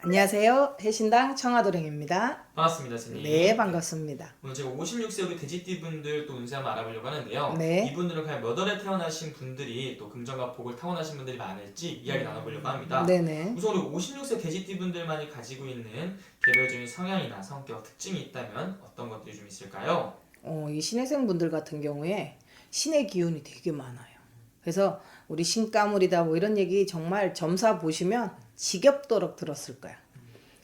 안녕하세요. 해신당 청아도령입니다. 반갑습니다, 스님. 네, 반갑습니다. 오늘 제가 56세 우리 돼지띠 분들 또 운세 한번 알아보려고 하는데요. 네. 이분들은 과연 몇 월에 태어나신 분들이 또 금전과 복을 타고나신 분들이 많을지 이야기 나눠보려고 합니다. 네네. 우선 우리 56세 돼지띠 분들만이 가지고 있는 개별적인 성향이나 성격, 특징이 있다면 어떤 것들이 좀 있을까요? 이 신해생 분들 같은 경우에 신의 기운이 되게 많아요. 그래서 우리 신가물이다 뭐 이런 얘기 정말 점사 보시면 지겹도록 들었을 거야.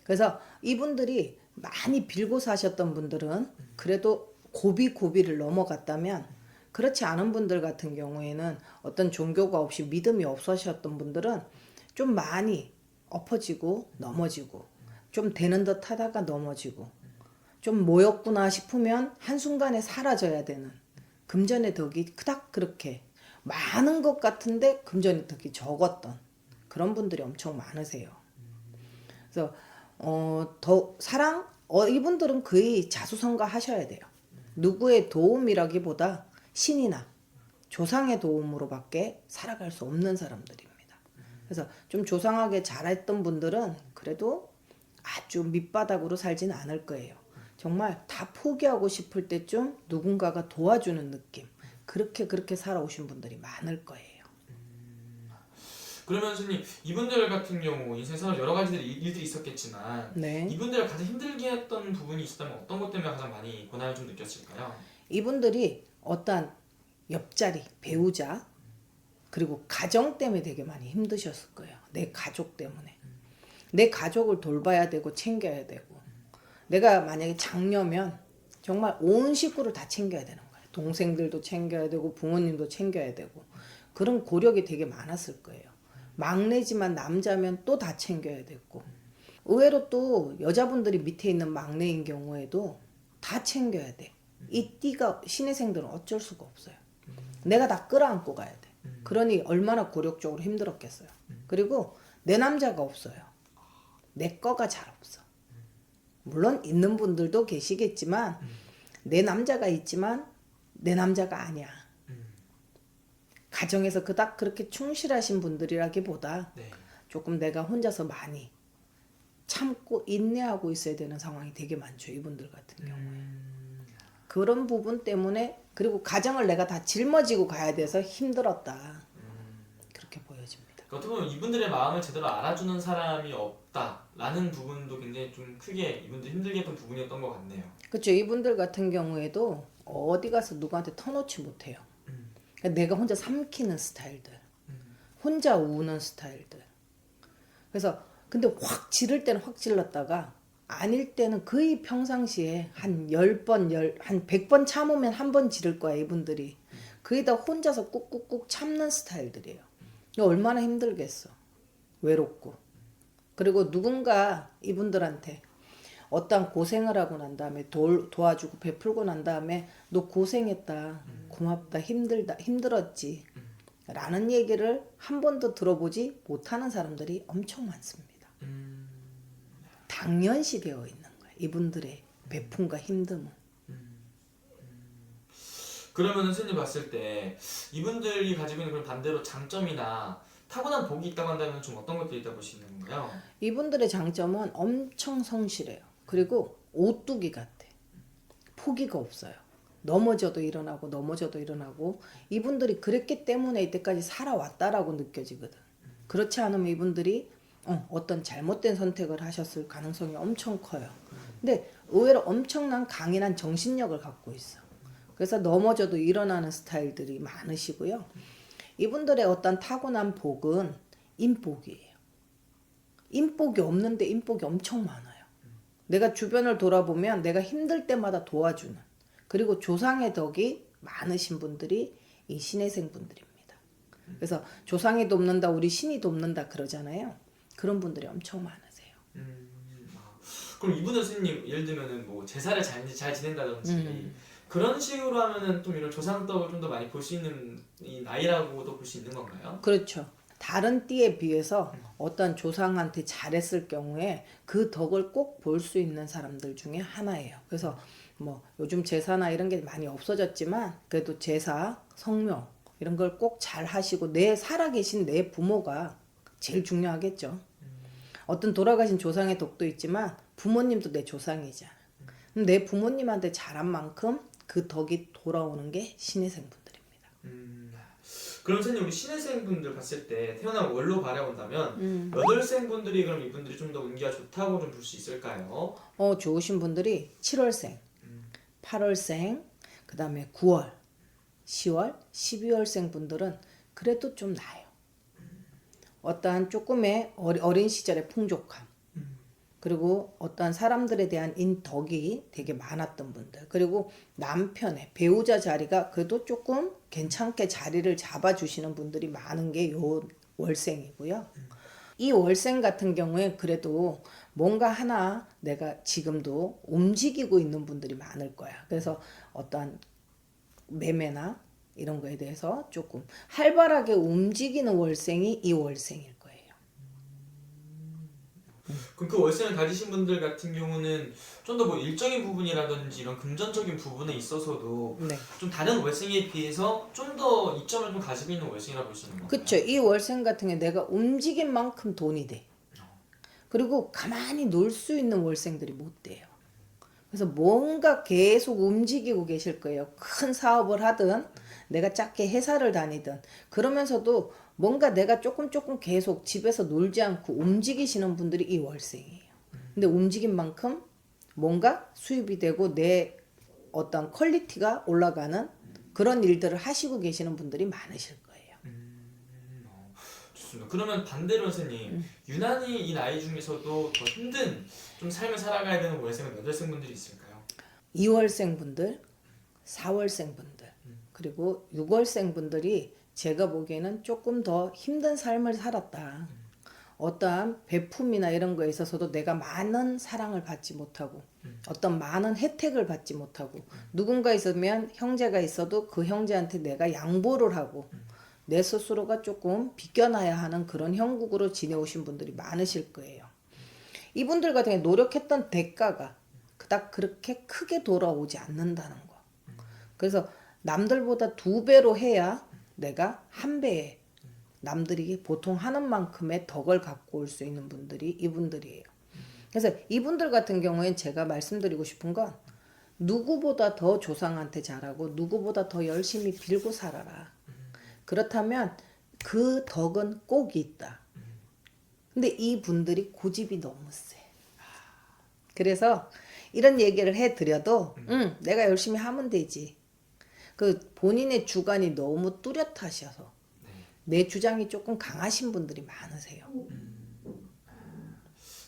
그래서 이분들이 많이 빌고 사셨던 분들은 그래도 고비를 넘어갔다면, 그렇지 않은 분들 같은 경우에는 어떤 종교가 없이 믿음이 없으셨던 분들은 좀 많이 엎어지고 넘어지고, 좀 되는 듯 하다가 넘어지고, 좀 모였구나 싶으면 한순간에 사라져야 되는, 금전의 덕이 그닥 그렇게 많은 것 같은데 금전의 덕이 적었던 그런 분들이 엄청 많으세요. 그래서 이분들은 거의 자수성가 하셔야 돼요. 누구의 도움이라기보다 신이나 조상의 도움으로밖에 살아갈 수 없는 사람들입니다. 그래서 좀 조상하게 잘했던 분들은 그래도 아주 밑바닥으로 살진 않을 거예요. 정말 다 포기하고 싶을 때쯤 누군가가 도와주는 느낌, 그렇게 살아오신 분들이 많을 거예요. 그러면 스님, 이분들 같은 경우 인생에서 여러 가지 일들이 있었겠지만 네. 이분들을 가장 힘들게 했던 부분이 있었다면 어떤 것 때문에 가장 많이 고난을 좀 느꼈을까요? 이분들이 어떠한 옆자리, 배우자, 그리고 가정 때문에 되게 많이 힘드셨을 거예요. 내 가족 때문에. 내 가족을 돌봐야 되고 챙겨야 되고, 내가 만약에 장녀면 정말 온 식구를 다 챙겨야 되는 거예요. 동생들도 챙겨야 되고 부모님도 챙겨야 되고, 그런 고력이 되게 많았을 거예요. 막내지만 남자면 또 다 챙겨야 됐고, 의외로 또 여자분들이 밑에 있는 막내인 경우에도 다 챙겨야 돼. 이 띠가 신의생들은 어쩔 수가 없어요. 내가 다 끌어안고 가야 돼. 그러니 얼마나 고력적으로 힘들었겠어요. 그리고 내 남자가 없어요. 내 거가 잘 없어. 물론 있는 분들도 계시겠지만 내 남자가 있지만 내 남자가 아니야. 가정에서 그닥 그렇게 충실하신 분들이라기보다 네. 조금 내가 혼자서 많이 참고 인내하고 있어야 되는 상황이 되게 많죠. 이분들 같은 경우에. 그런 부분 때문에, 그리고 가정을 내가 다 짊어지고 가야 돼서 힘들었다. 그렇게 보여집니다. 어떻게 보면 이분들의 마음을 제대로 알아주는 사람이 없다라는 부분도 굉장히 좀 크게 이분들 힘들게 했던 부분이었던 것 같네요. 그렇죠. 이분들 같은 경우에도 어디 가서 누구한테 터놓지 못해요. 그러니까 내가 혼자 삼키는 스타일들, 혼자 우는 스타일들. 그래서 근데 확 지를 때는 확 질렀다가 아닐 때는 거의 평상시에 한 10번, 한 100번 참으면 한 번 지를 거야, 이분들이. 거의 다 혼자서 꾹꾹꾹 참는 스타일들이에요. 얼마나 힘들겠어. 외롭고. 그리고 누군가 이분들한테 어떤 고생을 하고 난 다음에 도와주고 베풀고 난 다음에 너 고생했다, 고맙다, 힘들다, 힘들었지 라는 얘기를 한 번도 들어보지 못하는 사람들이 엄청 많습니다. 당연시 되어 있는 거예요. 이분들의 베품과 힘듦은. 그러면은 스님 봤을 때 이분들이 가지고 있는 그런 반대로 장점이나 타고난 복이 있다고 한다면 좀 어떤 것들이 있다고 보시는 건가요? 이분들의 장점은 엄청 성실해요. 그리고 오뚜기 같아. 포기가 없어요. 넘어져도 일어나고 넘어져도 일어나고, 이분들이 그랬기 때문에 이때까지 살아왔다라고 느껴지거든. 그렇지 않으면 이분들이 어떤 잘못된 선택을 하셨을 가능성이 엄청 커요. 근데 의외로 엄청난 강인한 정신력을 갖고 있어. 그래서 넘어져도 일어나는 스타일들이 많으시고요. 이분들의 어떤 타고난 복은 인복이에요. 인복이 없는데 인복이 엄청 많아요. 내가 주변을 돌아보면 내가 힘들 때마다 도와주는, 그리고 조상의 덕이 많으신 분들이 이 신해생 분들입니다. 그래서 조상이 돕는다, 우리 신이 돕는다 그러잖아요. 그런 분들이 엄청 많으세요. 그럼 이분은 스님 예를 들면은 뭐 제사를 잘 지낸다든지 그런 식으로 하면은 좀 이런 조상덕을 좀 더 많이 볼 수 있는 이 나이라고도 볼 수 있는 건가요? 그렇죠. 다른 띠에 비해서 어떤 조상한테 잘했을 경우에 그 덕을 꼭 볼 수 있는 사람들 중에 하나예요. 그래서 뭐 요즘 제사나 이런 게 많이 없어졌지만 그래도 제사, 성묘 이런 걸 꼭 잘 하시고, 내 살아계신 내 부모가 제일 중요하겠죠. 어떤 돌아가신 조상의 덕도 있지만 부모님도 내 조상이잖아. 내 부모님한테 잘한 만큼 그 덕이 돌아오는 게 신혜생분들입니다. 그럼 선생님 우리 신혜생분들 봤을 때 태어난 월로 바라본다면 여덟생분들이 그럼 이분들이 좀 더 운기가 좋다고 좀 볼 수 있을까요? 좋으신 분들이 7월생, 8월생, 그 다음에 9월, 10월, 12월생 분들은 그래도 좀 나아요. 어떠한 조금의 어린 시절의 풍족함, 그리고 어떠한 사람들에 대한 덕이 되게 많았던 분들, 그리고 남편의 배우자 자리가 그래도 조금 괜찮게 자리를 잡아주시는 분들이 많은 게 요 월생이고요. 이 월생 같은 경우에 그래도 뭔가 하나 내가 지금도 움직이고 있는 분들이 많을 거야. 그래서 어떠한 매매나 이런 거에 대해서 조금 활발하게 움직이는 월생이 이 월생일 거예요. 그럼 그 월생을 가지신 분들 같은 경우는 좀 더 뭐 일적인 부분이라든지 이런 금전적인 부분에 있어서도 네. 좀 다른 월생에 비해서 좀 더 이점을 좀 가지고 있는 월생이라고 볼 수 있는 건가요? 그쵸. 이 월생 같은 게 내가 움직인 만큼 돈이 돼. 그리고 가만히 놀 수 있는 월생들이 못 돼요. 그래서 뭔가 계속 움직이고 계실 거예요. 큰 사업을 하든 내가 작게 회사를 다니든 그러면서도 뭔가 내가 조금 계속 집에서 놀지 않고 움직이시는 분들이 이 월생이에요. 근데 움직인 만큼 뭔가 수입이 되고 내 어떤 퀄리티가 올라가는 그런 일들을 하시고 계시는 분들이 많으실 거예요. 좋습니다. 그러면 반대로 선생님 유난히 이 나이 중에서도 더 힘든 좀 삶을 살아가야 되는 월생은 몇 월생분들이 있을까요? 2월생 분들, 4월생 분들, 그리고 6월생 분들이 제가 보기에는 조금 더 힘든 삶을 살았다. 어떠한 베품이나 이런 거에 있어서도 내가 많은 사랑을 받지 못하고 어떤 많은 혜택을 받지 못하고 누군가 있으면 형제가 있어도 그 형제한테 내가 양보를 하고 내 스스로가 조금 비껴나야 하는 그런 형국으로 지내오신 분들이 많으실 거예요. 이분들 같은 경우에 노력했던 대가가 그닥 그렇게 크게 돌아오지 않는다는 거. 그래서 남들보다 2배로 해야 내가 1배에 남들이 보통 하는 만큼의 덕을 갖고 올 수 있는 분들이 이분들이에요. 그래서 이분들 같은 경우엔 제가 말씀드리고 싶은 건 누구보다 더 조상한테 잘하고 누구보다 더 열심히 빌고 살아라. 그렇다면 그 덕은 꼭 있다. 근데 이분들이 고집이 너무 세. 그래서 이런 얘기를 해드려도 내가 열심히 하면 되지. 그 본인의 주관이 너무 뚜렷하셔서 내 주장이 조금 강하신 분들이 많으세요.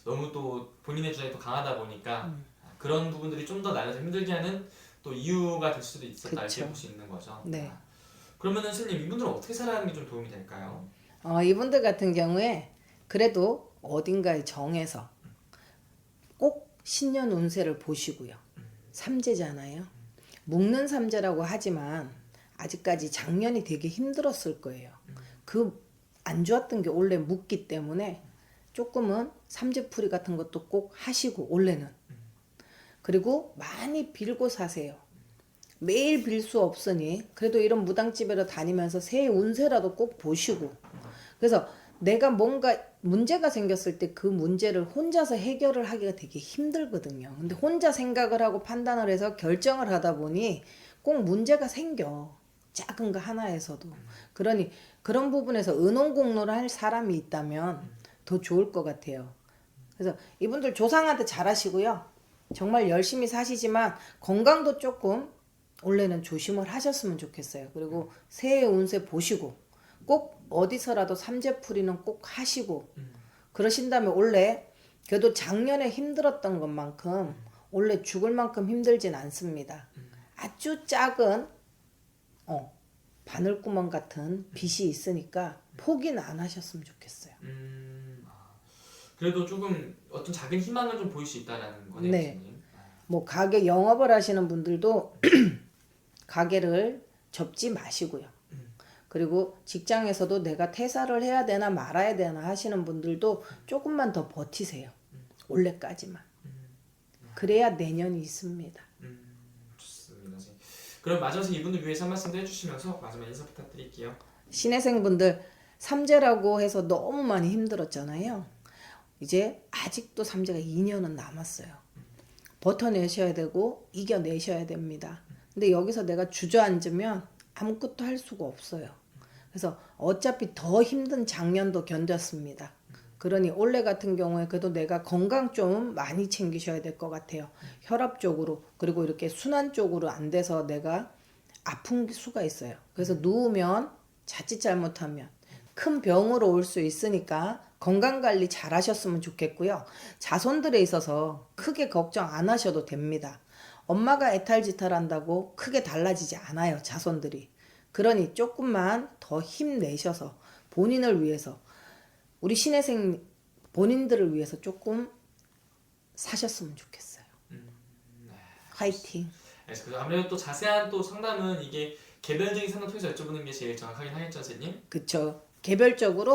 너무 또 본인의 주장이 더 강하다 보니까 그런 부분들이 좀 더 나를 힘들게 하는 또 이유가 될 수도 있었다 이렇게 볼 수 있는 거죠. 네. 그러면은 선생님 이분들은 어떻게 살아가는 게 좀 도움이 될까요? 이분들 같은 경우에 그래도 어딘가에 정해서 꼭 신년 운세를 보시고요. 삼재잖아요. 묶는 삼재라고 하지만 아직까지 작년이 되게 힘들었을 거예요. 그 안 좋았던 게 원래 묻기 때문에 조금은 삼재풀이 같은 것도 꼭 하시고 올해는. 그리고 많이 빌고 사세요. 매일 빌 수 없으니 그래도 이런 무당집에로 다니면서 새해 운세라도 꼭 보시고. 그래서 내가 뭔가 문제가 생겼을 때 그 문제를 혼자서 해결을 하기가 되게 힘들거든요. 근데 혼자 생각을 하고 판단을 해서 결정을 하다 보니 꼭 문제가 생겨. 작은 거 하나에서도. 그러니 그런 부분에서 의논공로를 할 사람이 있다면 더 좋을 것 같아요. 그래서 이분들 조상한테 잘하시고요. 정말 열심히 사시지만 건강도 조금 올해는 조심을 하셨으면 좋겠어요. 그리고 새해 운세 보시고 꼭 어디서라도 삼재풀이는 꼭 하시고 그러신다면 올해 그래도 작년에 힘들었던 것만큼 올해 죽을 만큼 힘들진 않습니다. 아주 작은 바늘구멍 같은 빚이 있으니까 포기는 안 하셨으면 좋겠어요. 그래도 조금 어떤 작은 희망을 좀 보일 수 있다라는 거네요. 네. 선생님. 뭐 가게 영업을 하시는 분들도 가게를 접지 마시고요. 그리고 직장에서도 내가 퇴사를 해야 되나 말아야 되나 하시는 분들도 조금만 더 버티세요. 올해까지만. 그래야 내년이 있습니다. 좋습니다. 선생님. 그럼 마지막에 이분들 위해서 한 말씀도 해주시면서 마지막 인사 부탁드릴게요. 신혜생분들 삼재라고 해서 너무 많이 힘들었잖아요. 이제 아직도 삼재가 2년은 남았어요. 버텨내셔야 되고 이겨내셔야 됩니다. 근데 여기서 내가 주저앉으면 아무것도 할 수가 없어요. 그래서 어차피 더 힘든 작년도 견뎠습니다. 그러니 올해 같은 경우에 그래도 내가 건강 좀 많이 챙기셔야 될 것 같아요. 혈압 쪽으로 그리고 이렇게 순환 쪽으로 안 돼서 내가 아픈 수가 있어요. 그래서 누우면 자칫 잘못하면 큰 병으로 올 수 있으니까 건강관리 잘 하셨으면 좋겠고요. 자손들에 있어서 크게 걱정 안 하셔도 됩니다. 엄마가 애탈지탈한다고 크게 달라지지 않아요. 자손들이. 그러니 조금만 더 힘내셔서 본인을 위해서 우리 신혜생 본인들을 위해서 조금 사셨으면 좋겠어요. 화이팅. 그래서 아무래도 또 자세한 또 상담은 이게 개별적인 상담 통해서 여쭤보는 게 제일 정확하긴 하겠죠, 선생님? 그쵸. 개별적으로